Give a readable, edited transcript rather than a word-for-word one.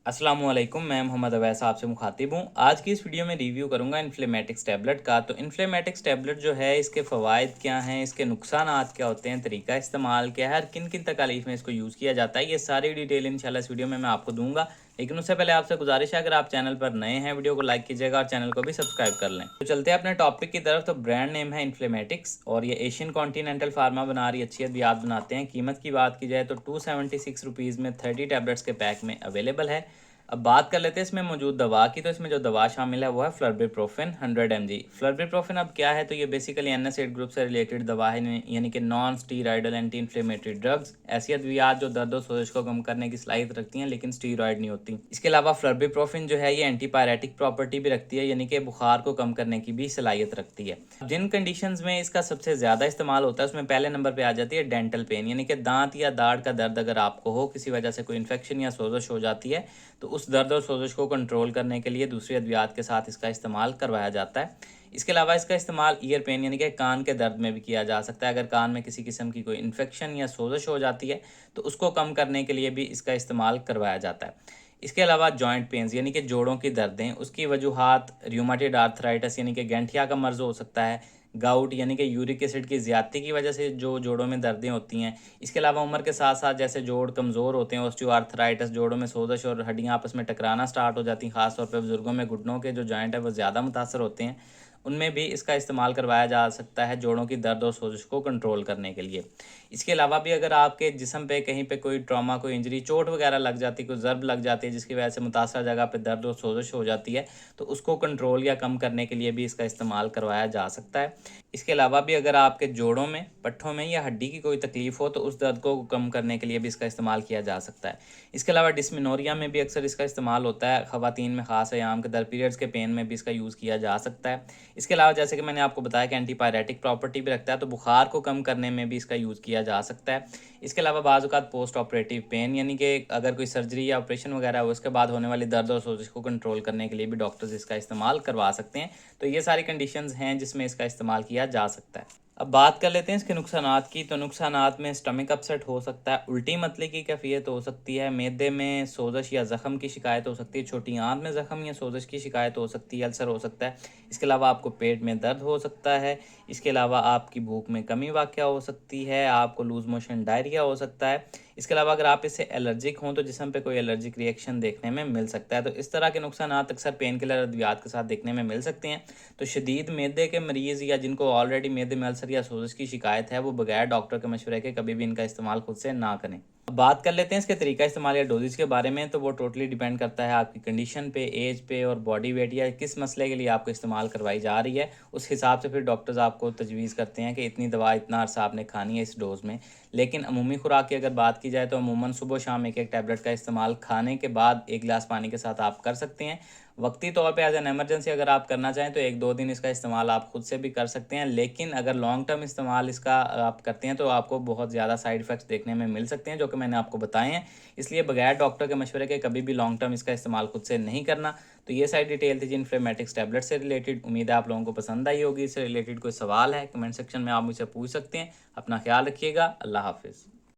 अस्सलामुअलैकुम, मैं मोहम्मद अवैस आपसे मुखातिब हूँ। आज की इस वीडियो में रिव्यू करूँगा इन्फ्लेमेटिक्स टैबलेट का। तो इन्फ्लेमेटिक्स टैबलेट जो है इसके फ़वाइद क्या हैं, इसके नुकसानात क्या होते हैं, तरीका इस्तेमाल क्या है और किन किन तकालीफ में इसको यूज़ किया जाता है, ये सारी डिटेल इंशाल्लाह इस वीडियो में मैं आपको दूंगा। लेकिन उससे पहले आपसे गुजारिश है, अगर आप चैनल पर नए हैं वीडियो को लाइक कीजिएगा और चैनल को भी सब्सक्राइब कर लें। तो चलते हैं अपने टॉपिक की तरफ। तो ब्रांड नेम है इन्फ्लेमेटिक्स और ये एशियन कॉन्टिनेंटल फार्मा बना रही अच्छी अद्वियात बनाते हैं। कीमत की बात की जाए तो 276 रुपीज़ में 30 टैबलेट्स के पैक में अवेलेबल है। अब बात कर लेते हैं इसमें मौजूद दवा की। तो इसमें जो दवा शामिल है वो है फ्लर्बिप्रोफेन 100 mg। फ्लर्बिप्रोफेन अब क्या है, तो ये बेसिकली NSAID ग्रुप से रिलेटेड दवा है, यानी कि non steroidal anti inflammatory drugs, ऐसी अद्वियात जो दर्द और सोजिश को कम करने की सलाहियत रखती हैं लेकिन स्टीरॉयड नहीं होती। इसके अलावा फ्लर्बिप्रोफेन जो है ये एंटीपायरेटिक प्रॉपर्टी भी रखती है, यानी कि बुखार को कम करने की भी सलाहियत रखती है। जिन कंडीशंस में इसका सबसे ज़्यादा इस्तेमाल होता है उसमें पहले नंबर पर आ जाती है डेंटल पेन, यानी कि दांत या दाढ़ का दर्द अगर आपको हो, किसी वजह से कोई इन्फेक्शन या सोजिश हो जाती है, तो उस दर्द और सोजिश को कंट्रोल करने के लिए दूसरी अद्वियात के साथ इसका इस्तेमाल करवाया जाता है। इसके अलावा इसका इस्तेमाल ईयर पेन यानी कि कान के दर्द में भी किया जा सकता है। अगर कान में किसी किस्म की कोई इन्फेक्शन या सोजिश हो जाती है तो उसको कम करने के लिए भी इसका इस्तेमाल करवाया जाता है। इसके अलावा जॉइंट पेन्स यानी कि जोड़ों की दर्दें, उसकी वजूहात रूमेटॉइड आर्थराइटिस यानी कि गठिया का मर्ज हो सकता है, गाउट यानी कि यूरिक एसिड की ज़्यादती की वजह से जो जोड़ों में दर्दें होती हैं। इसके अलावा उम्र के साथ साथ जैसे जोड़ कमज़ोर होते हैं, ऑस्टियोआर्थराइटिस, जोड़ों में सोजिश और हड्डियाँ आपस में टकराना स्टार्ट हो जाती हैं, ख़ासतौर पर बुजुर्गों में घुटनों के जो जॉइंट है वो ज़्यादा मुतासर होते हैं, उनमें भी इसका इस्तेमाल करवाया जा सकता है जोड़ों की दर्द और सोजिश को कंट्रोल करने के लिए। इसके अलावा भी अगर आपके जिस्म पे कहीं पे कोई ट्रॉमा, कोई इंजरी, चोट वगैरह लग जाती है, कोई ज़र्ब लग जाती है जिसकी वजह से मुतासर जगह पे दर्द और सोजिश हो जाती है, तो उसको कंट्रोल या कम करने के लिए भी इसका इस्तेमाल करवाया जा सकता है। इसके अलावा भी अगर आपके जोड़ों में, पट्ठों में या हड्डी की कोई तकलीफ हो तो उस दर्द को कम करने के लिए भी इसका इस्तेमाल किया जा सकता है। इसके अलावा डिस्मेनोरिया में भी अक्सर इसका इस्तेमाल होता है, ख़वातीन में ख़ास आयाम के दर पीरियड्स के पेन में भी इसका यूज़ किया जा सकता है। इसके अलावा जैसे कि मैंने आपको बताया कि एंटीपायरेटिक प्रॉपर्टी भी रखता है, तो बुखार को कम करने में भी इसका यूज़ किया जा सकता है। इसके अलावा बाज़ औक़ात पोस्ट ऑपरेटिव पेन, यानी कि अगर कोई सर्जरी या ऑपरेशन वगैरह हो उसके बाद होने वाली दर्द और सोजिश को कंट्रोल करने के लिए भी डॉक्टर्स इसका इस्तेमाल करवा सकते हैं। तो ये सारी कंडीशंस हैं जिसमें इसका इस्तेमाल किया जा सकता है। अब बात कर लेते हैं इसके नुकसानात की। तो नुकसानात में स्टमक अपसेट हो सकता है, उल्टी मतले की कैफियत हो सकती है, मैदे में सोजिश या ज़ख़म की शिकायत हो सकती है, छोटी आंत में ज़ख़म या सोजिश की शिकायत हो सकती है, अल्सर हो सकता है। इसके अलावा आपको पेट में दर्द हो सकता है। इसके अलावा आपकी भूख में कमी वाक़या हो सकती है, आपको लूज़ मोशन, डायरिया हो सकता है। इसके अलावा अगर आप इससे एलर्जिक हों तो जिस्म पे कोई एलर्जिक रिएक्शन देखने में मिल सकता है। तो इस तरह के नुकसानात अक्सर पेन किलर अद्वियात के साथ देखने में मिल सकते हैं। तो शदीद मैदे के मरीज़ या जिनको ऑलरेडी मैदे में अल्सर या सोजिश की शिकायत है, वो बगैर डॉक्टर के मशवरे के कभी भी इनका इस्तेमाल खुद से ना करें। अब बात कर लेते हैं इसके तरीका इस्तेमाल या डोजेज के बारे में। तो वो टोटली डिपेंड करता है आपकी कंडीशन पे, एज पे और बॉडी वेट या किस मसले के लिए आपको इस्तेमाल करवाई जा रही है। उस हिसाब से फिर डॉक्टर्स आपको तजवीज़ करते हैं कि इतनी दवा इतना अरसा आपने खानी है इस डोज़ में। लेकिन अमूमी खुराक की अगर बात की जाए तो अमूमन सुबह शाम एक टैबलेट का इस्तेमाल खाने के बाद 1 गिलास पानी के साथ आप कर सकते हैं। वक्ती तौर पे एज एन एमरजेंसी अगर आप करना चाहें तो 1-2 दिन इसका इस्तेमाल आप खुद से भी कर सकते हैं। लेकिन अगर लॉन्ग टर्म इस्तेमाल इसका आप करते हैं तो आपको बहुत ज़्यादा साइड इफ़ेक्ट्स देखने में मिल सकते हैं, जो कि मैंने आपको बताए हैं। इसलिए बगैर डॉक्टर के मशवरे के कभी भी लॉन्ग टर्म इसका इस्तेमाल खुद से नहीं करना। तो ये सारी डिटेल थी जी इन्फ्लेमेटिक्स टैबलेट से रिलेटेड। उम्मीद है आप लोगों को पसंद आई होगी। इससे रिलेटेड कोई सवाल है कमेंट सेक्शन में आप मुझसे पूछ सकते हैं। अपना ख्याल रखिएगा। अल्लाह हाफिज़।